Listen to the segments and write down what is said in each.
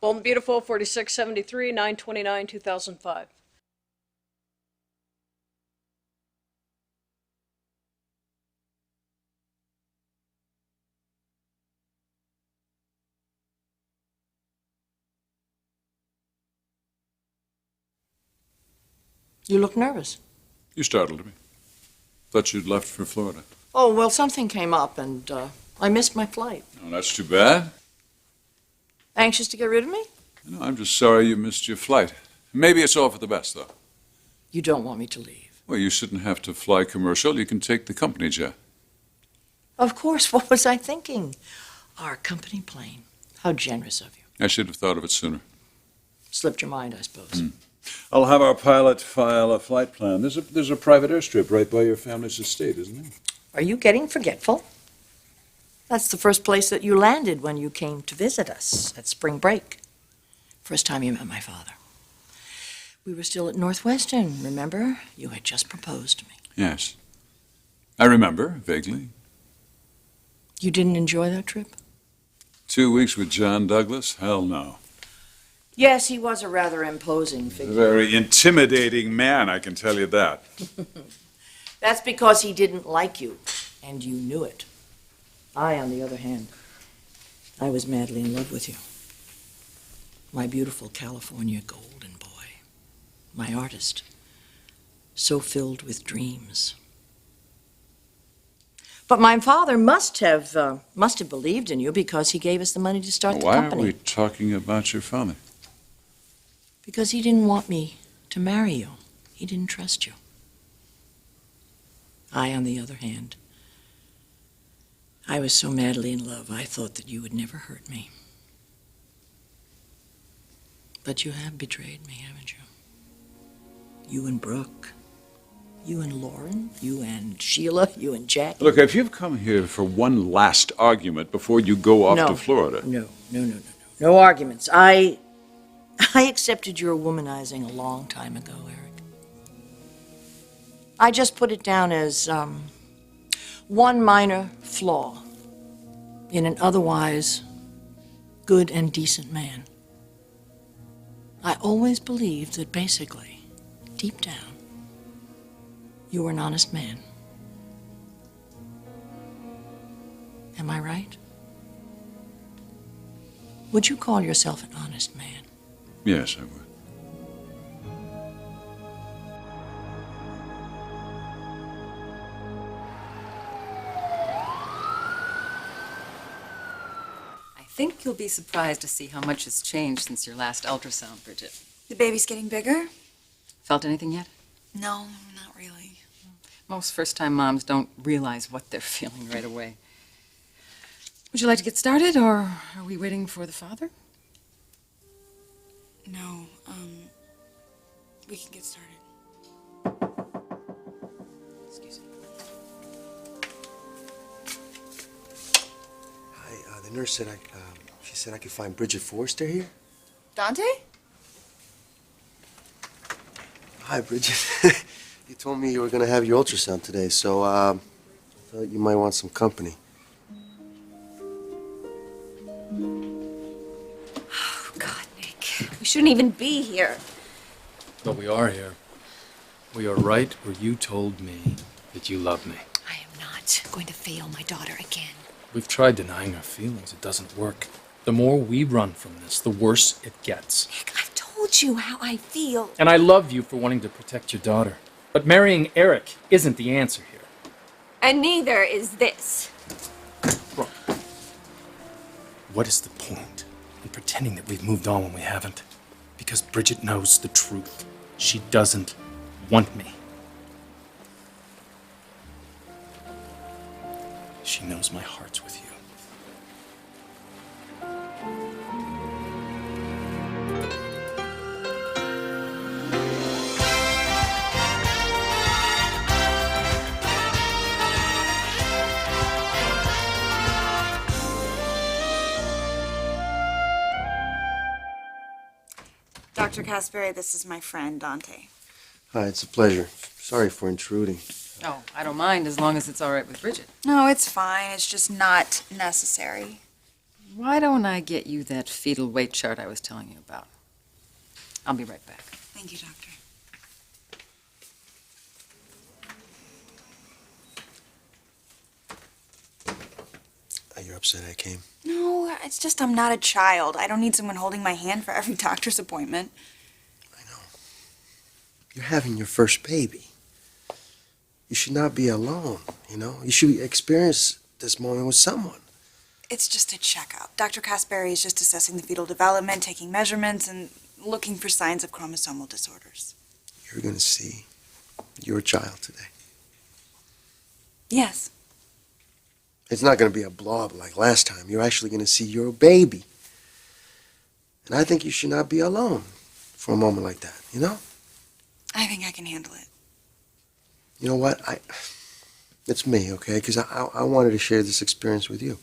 Bold and Beautiful, 4673, 929, 2005. You look nervous. You startled me. Thought you'd left for Florida. Oh, well, something came up, and I missed my flight. Oh, that's too bad. Anxious to get rid of me? No, I'm just sorry you missed your flight. Maybe it's all for the best, though. You don't want me to leave. Well, you shouldn't have to fly commercial. You can take the company jet. Of course, what was I thinking? Our company plane. How generous of you. I should have thought of it sooner. Slipped your mind, I suppose. I'll have our pilot file a flight plan. There's a private airstrip right by your family's estate, isn't there? Are you getting forgetful? That's the first place that you landed when you came to visit us at spring break. First time you met my father. We were still at Northwestern, remember? You had just proposed to me. Yes. I remember, vaguely. You didn't enjoy that trip? 2 weeks with John Douglas? Hell no. Yes, he was a rather imposing A figure. very intimidating man, I can tell you that. That's because he didn't like you, and you knew it. I, on the other hand, I was madly in love with you. My beautiful California golden boy. My artist. So filled with dreams. But my father must have believed in you because he gave us the money to start the Why company. are we talking about your father? Because he didn't want me to marry you. He didn't trust you. I, on the other hand, I was so madly in love, I thought that you would never hurt me. But you have betrayed me, haven't you? You and Brooke, you and Lauren, you and Sheila, you and Jack. Look, if you've come here for one last argument before you go off to Florida... No arguments. I accepted your womanizing a long time ago, Eric. I just put it down as one minor flaw in an otherwise good and decent man. I always believed that basically, deep down, you were an honest man. Am I right? Would you call yourself an honest man? Yes, I would. I think you'll be surprised to see how much has changed since your last ultrasound, Bridget. The baby's getting bigger? Felt anything yet? No, not really. Most first-time moms don't realize what they're feeling right away. Would you like to get started, or are we waiting for the father? No, we can get started. Excuse me. Hi, the nurse said she said I could find Bridget Forrester here. Dante? Hi, Bridget. You told me you were gonna have your ultrasound today, so thought you might want some company. Oh, God, Nick. We shouldn't even be here. But we are here. We are right where you told me that you love me. I am not going to fail my daughter again. We've tried denying our feelings. It doesn't work. The more we run from this, the worse it gets. Nick, I've told you how I feel. And I love you for wanting to protect your daughter. But marrying Eric isn't the answer here. And neither is this. Brooke, what is the point in pretending that we've moved on when we haven't? Because Bridget knows the truth. She doesn't want me. She knows my heart's with you. Dr. Caspary, this is my friend, Dante. Hi, it's a pleasure. Sorry for intruding. Oh, I don't mind as long as it's all right with Bridget. No, it's fine. It's just not necessary. Why don't I get you that fetal weight chart I was telling you about? I'll be right back. Thank you, Doctor. Are you upset I came? No, it's just I'm not a child. I don't need someone holding my hand for every doctor's appointment. I know. You're having your first baby. You should not be alone, you know? You should experience this moment with someone. It's just a checkup. Dr. Caspary is just assessing the fetal development, taking measurements, and looking for signs of chromosomal disorders. You're going to see your child today. Yes. It's not going to be a blob like last time. You're actually going to see your baby. And I think you should not be alone for a moment like that, you know? I think I can handle it. You know what? It's me, okay? Because I wanted to share this experience with you.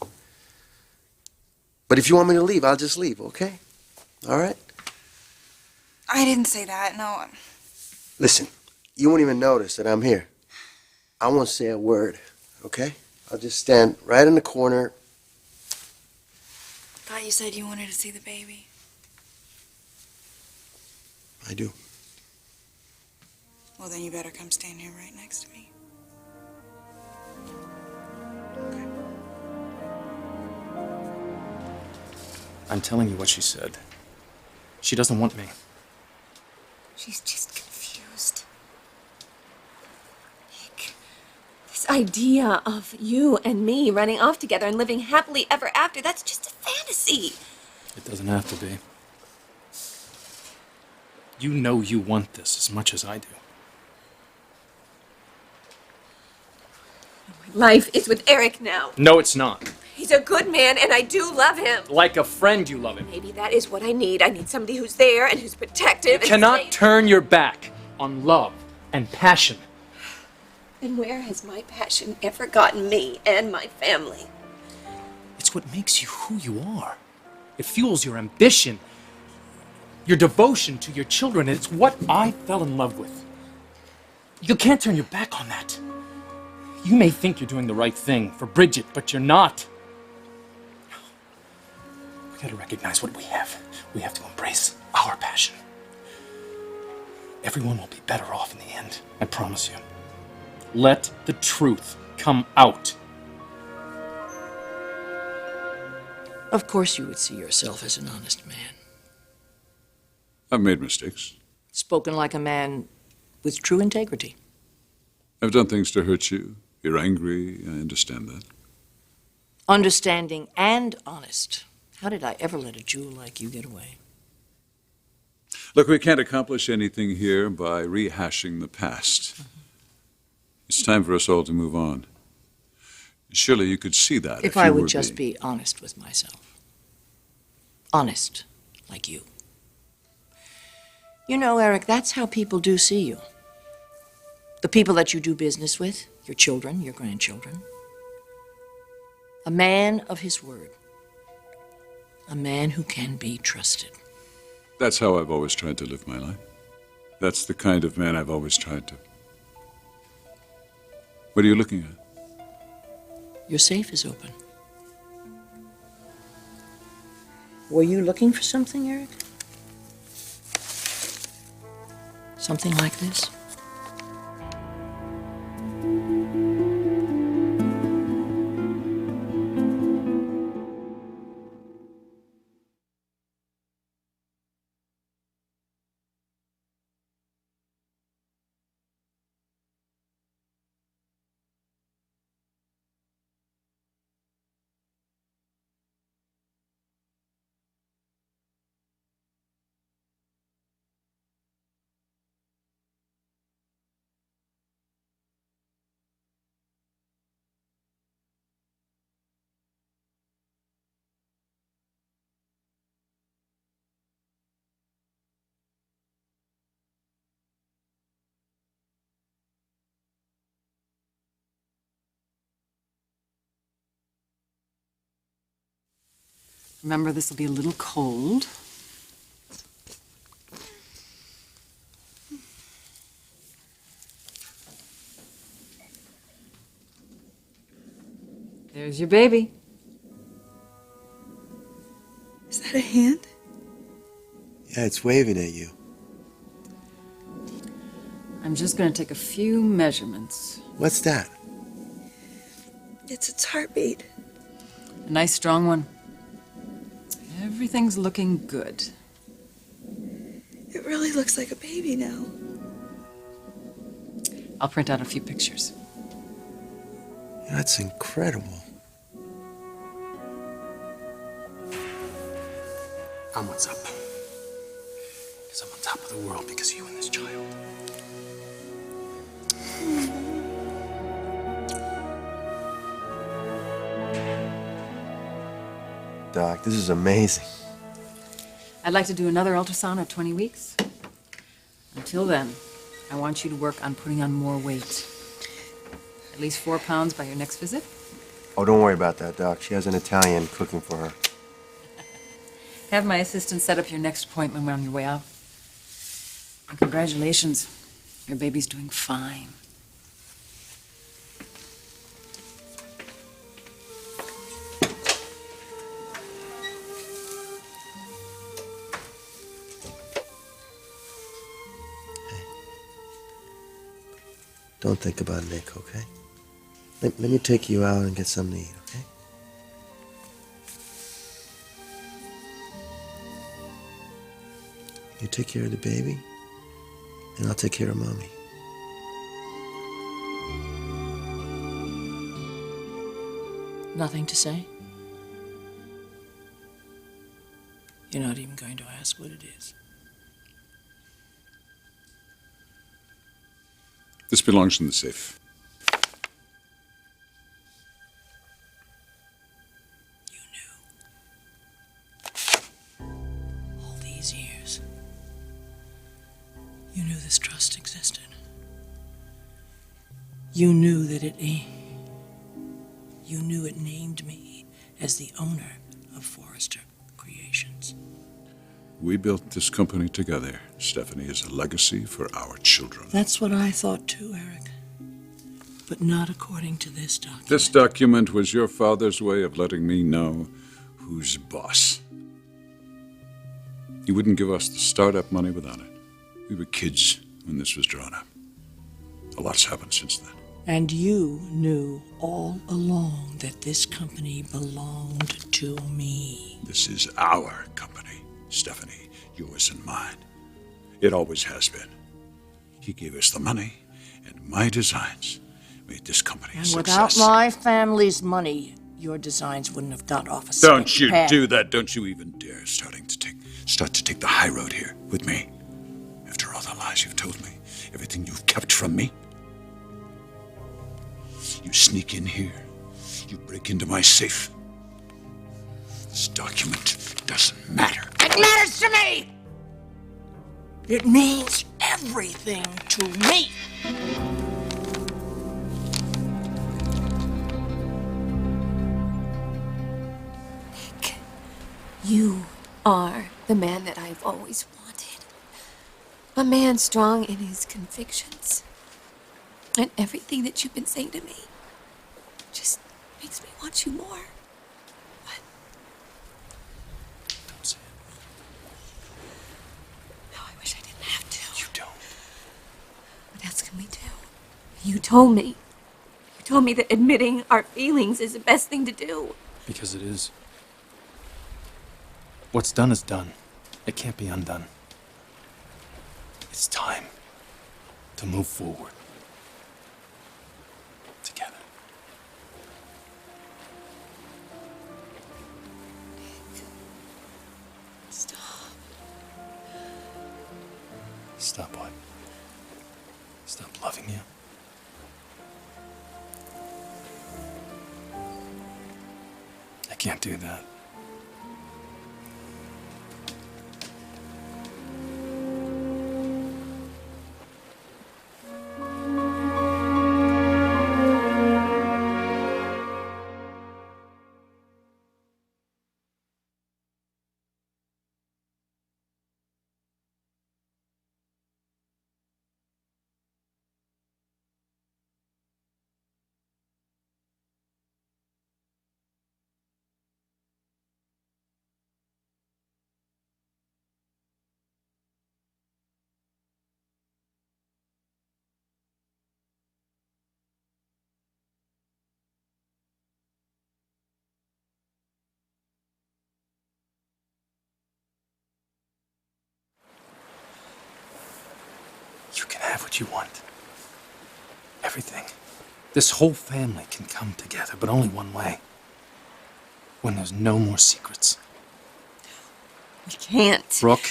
But if you want me to leave, I'll just leave, okay? All right? I didn't say that, no. Listen, you won't even notice that I'm here. I won't say a word, okay? I'll just stand right in the corner. Thought you said you wanted to see the baby. I do. Well, then you better come stand here right next to me. I'm telling you what she said. She doesn't want me. She's just confused. Nick, this idea of you and me running off together and living happily ever after, that's just a fantasy. It doesn't have to be. You know you want this as much as I do. Life is with Eric now. No, it's not. He's a good man, and I do love him. Like a friend, you love him. Maybe that is what I need. I need somebody who's there and who's protective. You cannot turn your back on love and passion. And where has my passion ever gotten me and my family? It's what makes you who you are. It fuels your ambition, your devotion to your children, and it's what I fell in love with. You can't turn your back on that. You may think you're doing the right thing for Bridget, but you're not. We gotta recognize what we have. We have to embrace our passion. Everyone will be better off in the end, I promise you. Let the truth come out. Of course you would see yourself as an honest man. I've made mistakes. Spoken like a man with true integrity. I've done things to hurt you. You're angry. I understand that. Understanding and honest. How did I ever let a jewel like you get away? Look, we can't accomplish anything here by rehashing the past. It's time for us all to move on. Surely you could see that If you I were would just being... be honest with myself. Honest, like you. You know, Eric, that's how people do see you. The people that you do business with, your children, your grandchildren. A man of his word. A man who can be trusted. That's how I've always tried to live my life. That's the kind of man I've always tried to. What are you looking at? Your safe is open. Were you looking for something, Eric? Something like this? Remember, this will be a little cold. There's your baby. a hand? Yeah, it's waving at you. I'm just going to take a few measurements. What's that? It's its heartbeat. A nice strong one. Everything's looking good. It really looks like a baby now. I'll print out a few pictures. That's incredible. I'm what's up. Because I'm on top of the world because of you and this child. Doc, this is amazing. I'd like to do another ultrasound at 20 weeks. Until then, I want you to work on putting on more weight. At least 4 pounds by your next visit. Oh, don't worry about that, Doc. She has an Italian cooking for her. Have my assistant set up your next appointment when on your way out. And congratulations. Your baby's doing fine. Don't think about Nick, okay? Let me take you out and get something to eat, okay? You take care of the baby, and I'll take care of Mommy. Nothing to say? You're not even going to ask what it is. This belongs in the safe. You knew. All these years. You knew this trust existed. You knew that you knew it named me as the owner of Forrester Creations. We built this company together, Stephanie, as a legacy for our children. That's what I thought too, Eric. But not according to this document. This document was your father's way of letting me know who's boss. He wouldn't give us the startup money without it. We were kids when this was drawn up. A lot's happened since then. And you knew all along that this company belonged to me. This is our company, Stephanie, yours and mine. It always has been. He gave us the money, and my designs made this company a And success. without my family's money, your designs wouldn't have got off a Don't second you pad. do that. Don't you even dare start to take the high road here with me. After all the lies you've told me, everything you've kept from me. You sneak in here. You break into my safe. This document doesn't matter. It matters to me! It means everything to me! Nick, you are the man that I've always wanted. A man strong in his convictions. And everything that you've been saying to me just makes me want you more. But Don't say it. no, I wish I didn't have to. You don't. What else can we do? You told me. You told me that admitting our feelings is the best thing to do. Because it is. What's done is done. It can't be undone. It's time to move forward. Together. Stop. Stop what? Stop loving you? I can't do that. have what you want. Everything. This whole family can come together, but only one way. When there's no more secrets. We can't. Brooke,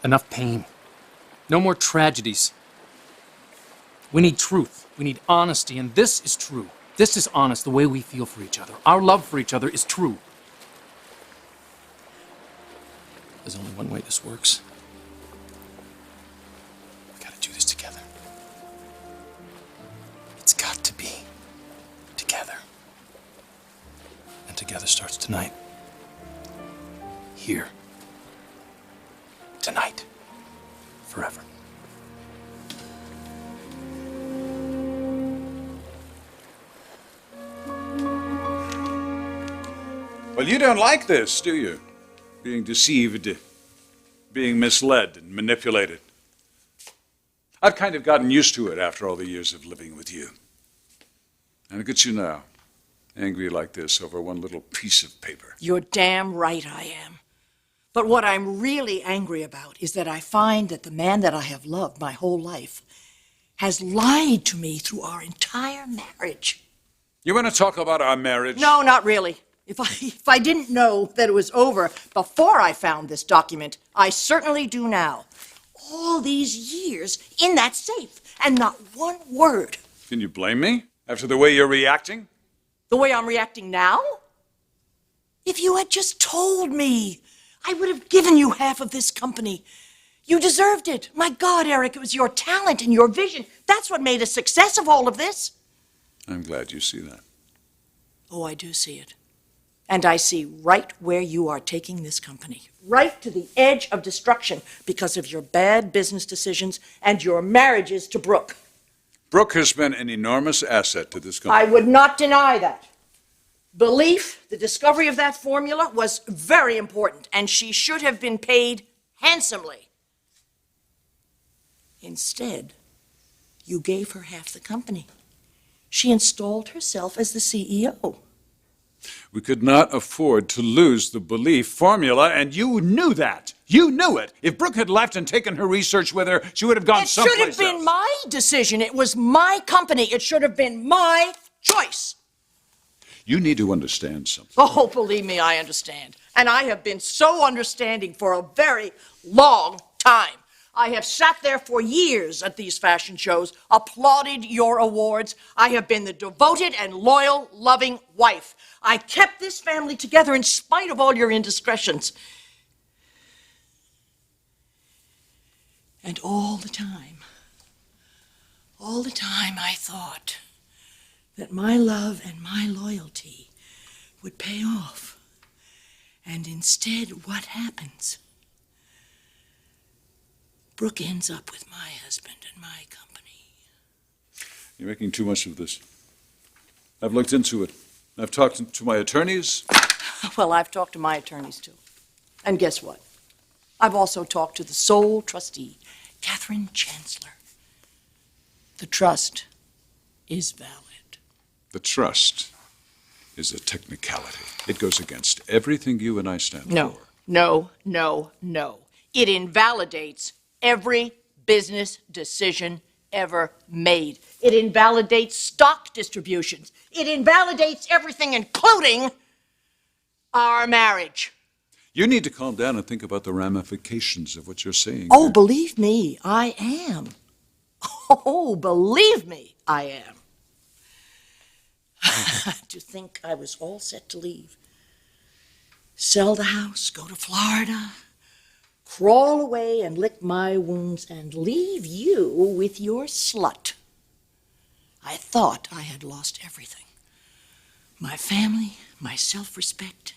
enough pain. No more tragedies. We need truth. We need honesty, and this is true. This is honest, the way we feel for each other. Our love for each other is true. There's only one way this works. We gotta do this together. It's got to be together. And together starts tonight. Here. Tonight. Forever. Well, you don't like this, do you? Being deceived, being misled and manipulated. I've kind of gotten used to it after all the years of living with you. And look at you now, angry like this over one little piece of paper. You're damn right I am. But what I'm really angry about is that I find that the man that I have loved my whole life has lied to me through our entire marriage. You want to talk about our marriage? No, not really. If I didn't know that it was over before I found this document, I certainly do now. All these years in that safe, and not one word. Can you blame me after the way you're reacting? The way I'm reacting now? If you had just told me, I would have given you half of this company. You deserved it. My God, Eric, it was your talent and your vision. That's what made a success of all of this. I'm glad you see that. Oh, I do see it. And I see right where you are taking this company, right to the edge of destruction because of your bad business decisions and your marriages to Brooke. Brooke has been an enormous asset to this company. I would not deny that. Belief, the discovery of that formula was very important, and she should have been paid handsomely. Instead, you gave her half the company. She installed herself as the CEO. We could not afford to lose the belief formula, and you knew that. You knew it. If Brooke had left and taken her research with her, she would have gone someplace else. It should have been my decision. It was my company. It should have been my choice. You need to understand something. Oh, believe me, I understand. And I have been so understanding for a very long time. I have sat there for years at these fashion shows, applauded your awards. I have been the devoted and loyal, loving wife. I kept this family together in spite of all your indiscretions. And all the time I thought that my love and my loyalty would pay off. And instead, what happens? Brooke ends up with my husband and my company. You're making too much of this. I've looked into it. I've talked to my attorneys. Well, I've talked to my attorneys, too. And guess what? I've also talked to the sole trustee, Catherine Chancellor. The trust is valid. The trust is a technicality. It goes against everything you and I stand for. No. It invalidates every business decision ever made. It invalidates stock distributions. It invalidates everything, including our marriage. You need to calm down and think about the ramifications of what you're saying. Oh, believe me, I am. Oh, believe me, I am. To think I was all set to leave. Sell the house, go to Florida, crawl away and lick my wounds and leave you with your slut. I thought I had lost everything. My family, my self-respect,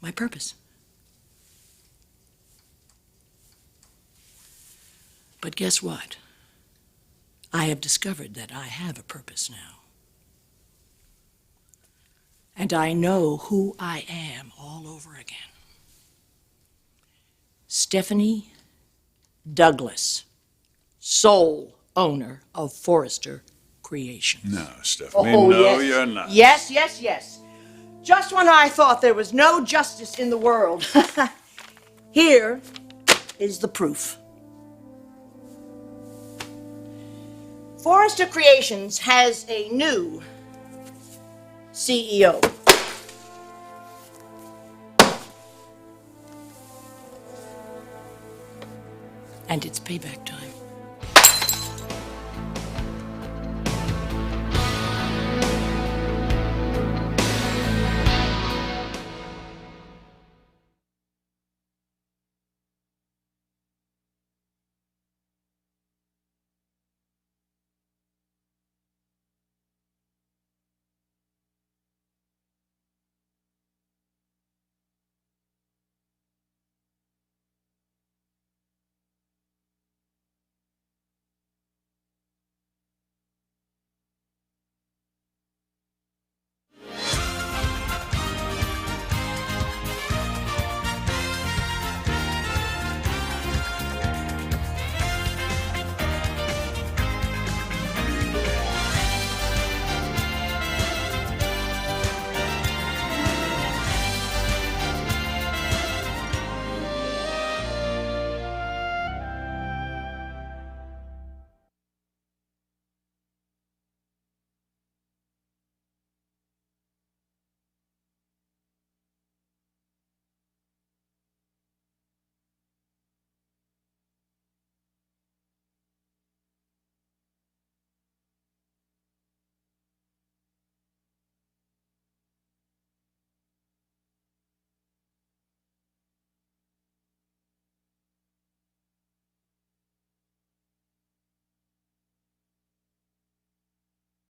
my purpose. But guess what? I have discovered that I have a purpose now. And I know who I am all over again. Stephanie Douglas, sole owner of Forrester Creations. No, Stephanie, no, yes. you're not. Yes. Just when I thought there was no justice in the world, here is the proof. Forrester Creations has a new CEO. And it's payback time.